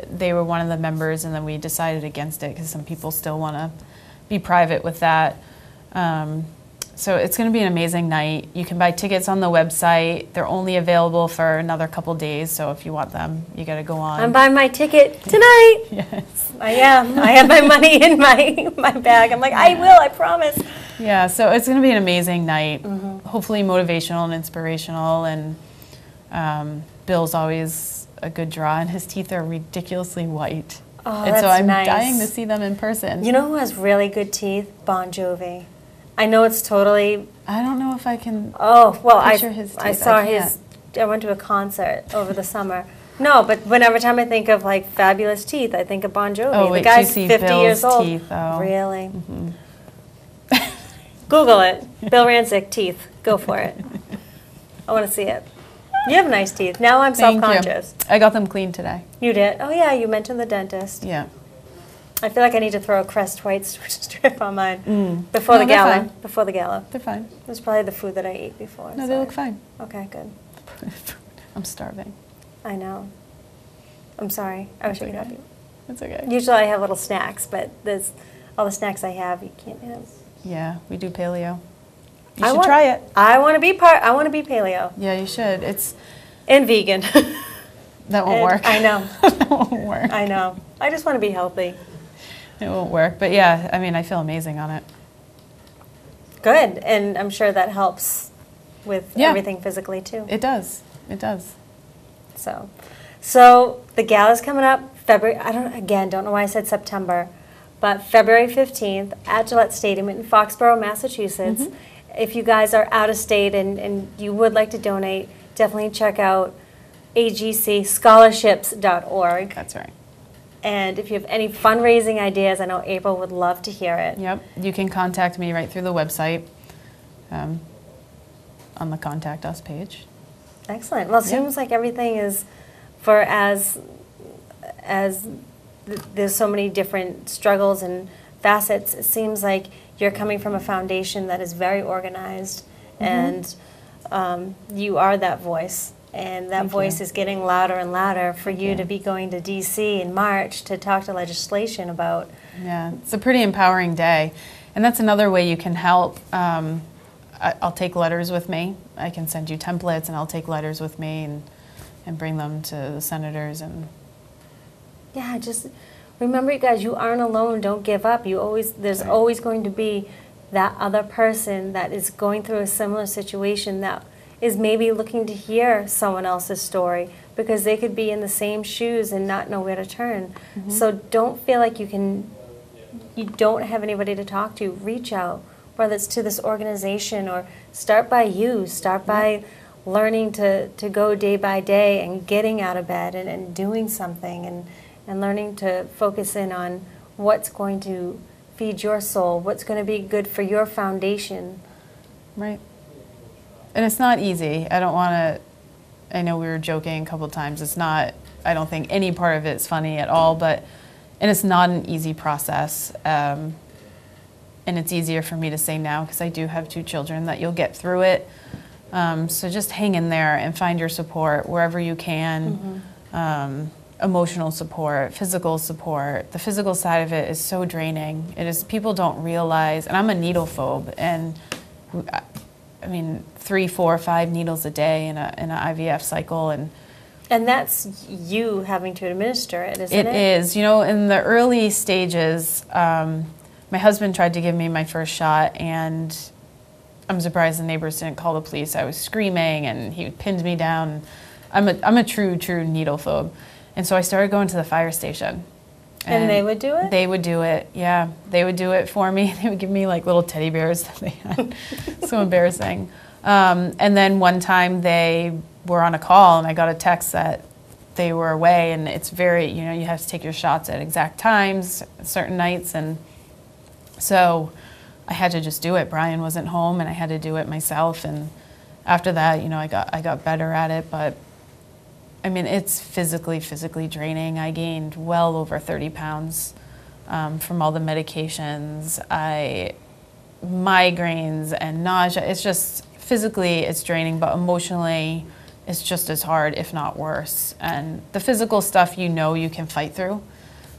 S2: they were one of the members. And then we decided against it because some people still want to be private with that. So it's going to be an amazing night. You can buy tickets on the website. They're only available for another couple days, so if you want them, you got to go on.
S1: I'm buying my ticket tonight.
S2: Yes.
S1: I am. I have my money in my bag. I'm like, I will, I promise.
S2: Yeah, so it's going to be an amazing night. Hopefully motivational and inspirational, and Bill's always a good draw, and his teeth are ridiculously white.
S1: Oh,
S2: and
S1: that's
S2: so I'm
S1: nice.
S2: dying to see them in person.
S1: You know who has really good teeth? Bon Jovi. I know it's totally...
S2: I don't know if I can
S1: picture
S2: his teeth.
S1: I saw his... I went to a concert over the summer. No, but whenever time I think of like fabulous teeth, I think of Bon Jovi.
S2: Oh, wait,
S1: the guy's
S2: you see
S1: 50
S2: Bill's
S1: years old.
S2: teeth, oh.
S1: Really? Google it. Bill Rancic teeth. Go for it. I want to see it. You have nice teeth. Now I'm self-conscious.
S2: I got them cleaned today.
S1: You did? Oh yeah, you mentioned the dentist.
S2: Yeah.
S1: I feel like I need to throw a Crest White strip on mine before the gala.
S2: Fine.
S1: Before the gala.
S2: They're fine.
S1: It was probably the food that I ate before.
S2: No, they look fine.
S1: Okay, good.
S2: I'm starving.
S1: I know. I'm sorry. I wish I could help you.
S2: It's okay.
S1: Usually I have little snacks, but there's all the snacks I have you can't have.
S2: Yeah, we do paleo. You should try it.
S1: I want to be paleo.
S2: Yeah, you should. It's
S1: and vegan.
S2: That won't work.
S1: I know.
S2: That won't work.
S1: I know. I just want to be healthy.
S2: It won't work. But yeah, I mean, I feel amazing on it.
S1: Good. And I'm sure that helps with everything physically too.
S2: It does. It does.
S1: So the gala's coming up February. Don't know why I said September, but February 15th at Gillette Stadium in Foxborough, Massachusetts. If you guys are out of state and you would like to donate, definitely check out AGC Scholarships.org.
S2: That's right.
S1: And if you have any fundraising ideas, I know April would love to hear it.
S2: Yep. You can contact me right through the website on the Contact Us page.
S1: Excellent. Well, it seems like everything is, for as there's so many different struggles and facets, it seems like you're coming from a foundation that is very organized, and you are that voice. And that voice is getting louder and louder for you to be going to D.C. in March to talk to legislation about.
S2: Yeah, it's a pretty empowering day. And that's another way you can help. I'll take letters with me. I can send you templates, and I'll take letters with me and bring them to the senators. And
S1: yeah, just remember, you guys, you aren't alone. Don't give up. There's always going to be that other person that is going through a similar situation that is maybe looking to hear someone else's story, because they could be in the same shoes and not know where to turn. So don't feel like you don't have anybody to talk to. Reach out, whether it's to this organization or start by you. Start by learning to go day by day and getting out of bed and doing something and learning to focus in on what's going to feed your soul, what's going to be good for your foundation.
S2: Right. And it's not easy. I know we were joking a couple of times. It's not, I don't think any part of it's funny at all, and it's not an easy process. And it's easier for me to say now because I do have 2 children that you'll get through it. So just hang in there and find your support wherever you can. Emotional support, physical support. The physical side of it is so draining. People don't realize, and I'm a needle phobe, and I mean, 3, 4, 5 needles a day in an IVF cycle, and
S1: And that's you having to administer it, isn't it?
S2: It is. You know, in the early stages, my husband tried to give me my first shot, and I'm surprised the neighbors didn't call the police. I was screaming, and he pinned me down. I'm a true needle phobe. And so I started going to the fire station.
S1: And they would do it?
S2: They would do it, yeah. They would do it for me. They would give me like little teddy bears that they had. So embarrassing. And then one time they were on a call, and I got a text that they were away, and it's very, you know, you have to take your shots at exact times, certain nights, and so I had to just do it. Brian wasn't home, and I had to do it myself, and after that, you know, I got better at it, but I mean, it's physically draining. I gained well over 30 pounds from all the medications, migraines and nausea. It's just, physically it's draining, but emotionally it's just as hard, if not worse. And the physical stuff, you know, you can fight through.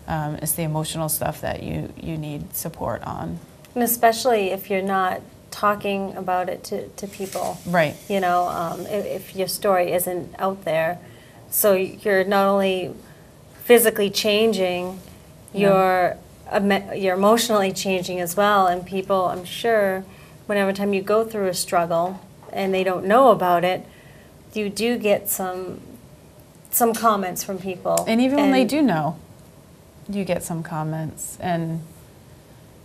S2: It's the emotional stuff that you need support on. And
S1: especially if you're not talking about it to people.
S2: Right.
S1: You know, if your story isn't out there. So you're not only physically changing, you're emotionally changing as well. And people, I'm sure, whenever time you go through a struggle and they don't know about it, you do get some comments from people.
S2: And even when they do know, you get some comments. And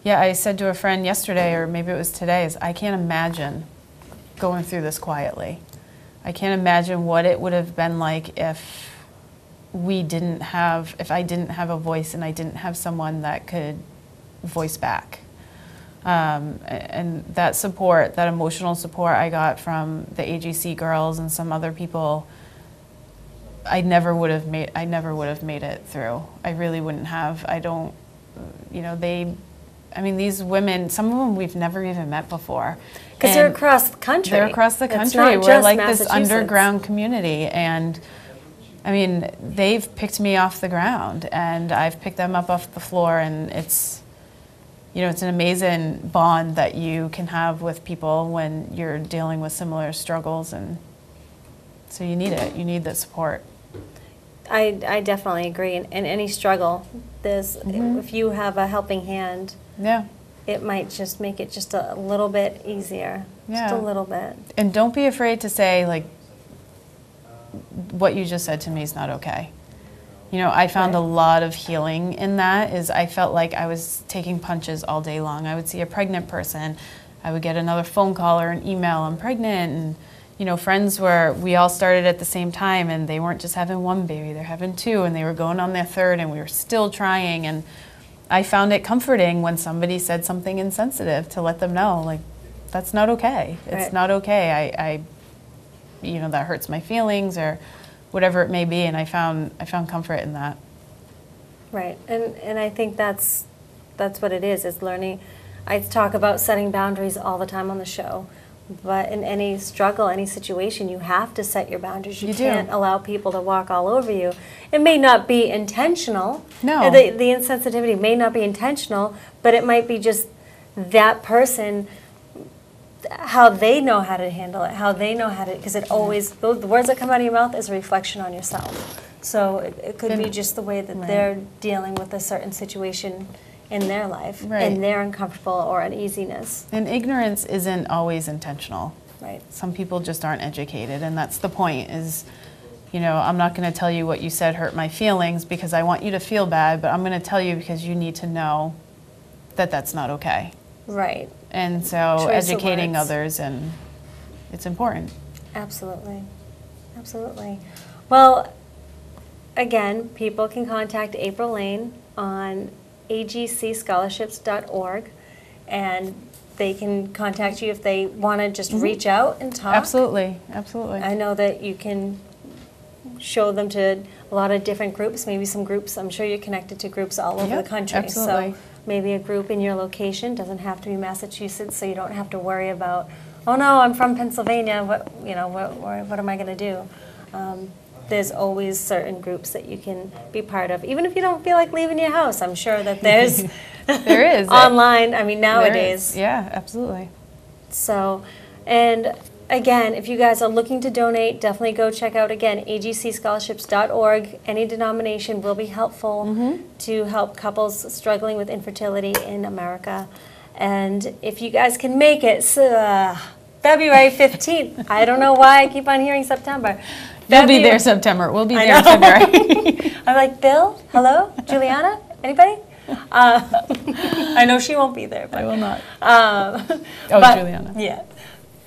S2: yeah, I said to a friend yesterday, or maybe it was today, is I can't imagine going through this quietly. I can't imagine what it would have been like if I didn't have a voice and I didn't have someone that could voice back. And that support, that emotional support I got from the AGC girls and some other people, I never would have made it through. I really wouldn't have. You know, these women, some of them we've never even met before.
S1: Because they're across the country.
S2: They're across the country. We're like this underground community. And I mean, they've picked me off the ground, and I've picked them up off the floor, and it's, you know, it's an amazing bond that you can have with people when you're dealing with similar struggles, and so you need it. You need that support.
S1: I definitely agree. In any struggle, if you have a helping hand, it might just make it just a little bit easier. Just a little bit.
S2: And don't be afraid to say, like, what you just said to me is not okay. You know, I found a lot of healing in that. Is I felt like I was taking punches all day long. I would see a pregnant person, I would get another phone call or an email, I'm pregnant, and you know, friends we all started at the same time, and they weren't just having one baby, they're having two, and they were going on their third, and we were still trying. And I found it comforting when somebody said something insensitive to let them know, like, that's not okay. It's not okay. You know, that hurts my feelings or whatever it may be, and I found comfort in that. Right,
S1: and I think that's what it is learning. I talk about setting boundaries all the time on the show, but in any struggle, any situation, you have to set your boundaries. You can't allow people to walk all over you. It may not be intentional.
S2: No.
S1: The insensitivity may not be intentional, but it might be just that person, how they know how to handle it, how they know how to, because it always, the words that come out of your mouth is a reflection on yourself. So it could be just the way that they're dealing with a certain situation in their life, and their uncomfortable or uneasiness.
S2: And ignorance isn't always intentional.
S1: Right.
S2: Some people just aren't educated, and that's the point is, you know, I'm not going to tell you what you said hurt my feelings because I want you to feel bad, but I'm going to tell you because you need to know that that's not okay.
S1: Right.
S2: And so educating others, and it's important.
S1: Absolutely. Absolutely. Well, again, people can contact Aprill Lane on agcscholarships.org, and they can contact you if they want to just reach out and talk.
S2: Absolutely, absolutely.
S1: I know that you can show them to a lot of different groups, maybe some groups, I'm sure you're connected to groups all over the country.
S2: Absolutely.
S1: So maybe a group in your location, doesn't have to be Massachusetts, so you don't have to worry about, oh no, I'm from Pennsylvania, what am I going to do? There's always certain groups that you can be part of. Even if you don't feel like leaving your house, I'm sure that there's
S2: there is
S1: online, I mean, nowadays.
S2: Yeah, absolutely.
S1: So, and again, if you guys are looking to donate, definitely go check out, again, agcscholarships.org. Any denomination will be helpful to help couples struggling with infertility in America. And if you guys can make it, February 15th. I don't know why I keep on hearing September.
S2: We'll be there September. We'll be there in February.
S1: I'm like, Bill, hello, Juliana, anybody? I know she won't be there. But,
S2: I will not. Juliana.
S1: Yeah.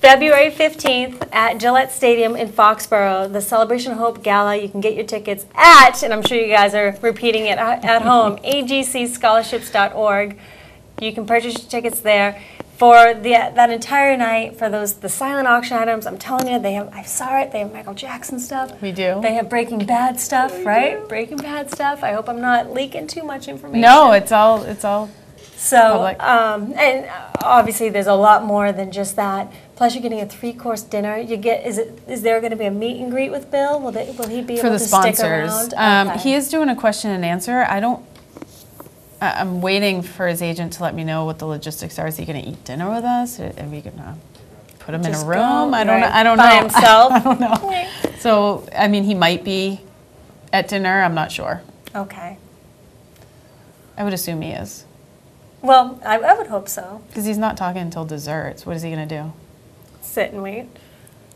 S1: February 15th at Gillette Stadium in Foxborough, the Celebration of Hope Gala. You can get your tickets at, and I'm sure you guys are repeating it at home, agcscholarships.org. You can purchase your tickets there. For that entire night, for the silent auction items, I'm telling you, I saw it, they have Michael Jackson stuff.
S2: We do.
S1: They have Breaking Bad stuff, right? Breaking Bad stuff. I hope I'm not leaking too much information.
S2: No, it's all
S1: so,
S2: public.
S1: And obviously there's a lot more than just that. Plus you're getting a 3-course dinner. Is there going to be a meet and greet with Bill? Will he be able to stick around? Okay.
S2: He is doing a question and answer. I'm waiting for his agent to let me know what the logistics are. Is he going to eat dinner with us? Are we going to put him in a room? I don't know.
S1: By himself?
S2: I don't know. So, I mean, he might be at dinner. I'm not sure.
S1: Okay.
S2: I would assume he is.
S1: Well, I would hope so.
S2: Because he's not talking until desserts. What is he going to do?
S1: Sit and wait.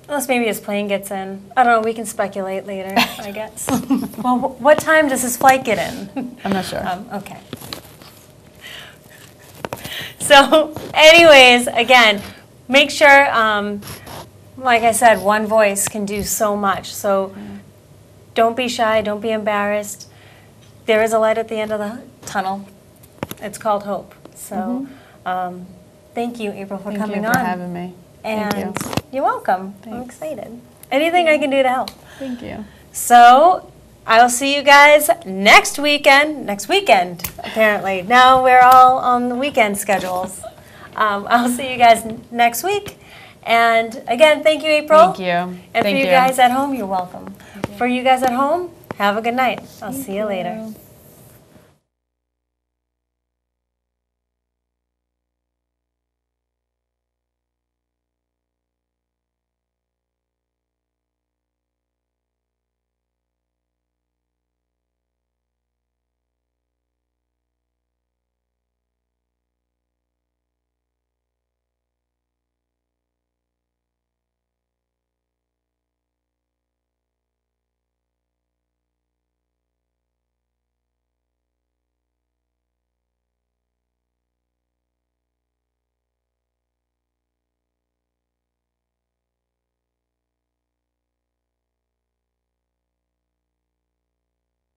S1: Unless maybe his plane gets in. I don't know. We can speculate later, I guess. Well, what time does his flight get in?
S2: I'm not sure.
S1: Okay. So, anyways, again, make sure, like I said, one voice can do so much. So, don't be shy. Don't be embarrassed. There is a light at the end of the tunnel. It's called hope. So, thank you, April, for coming on.
S2: Thank you for having me.
S1: And you're welcome. Thanks. I'm excited. Anything I can do to help.
S2: Thank you.
S1: So, I'll see you guys next weekend, apparently. Now we're all on the weekend schedules. I'll see you guys next week. And again, thank you, April.
S2: Thank you.
S1: And for you guys at home, you're welcome. For you guys at home, have a good night. I'll see you later.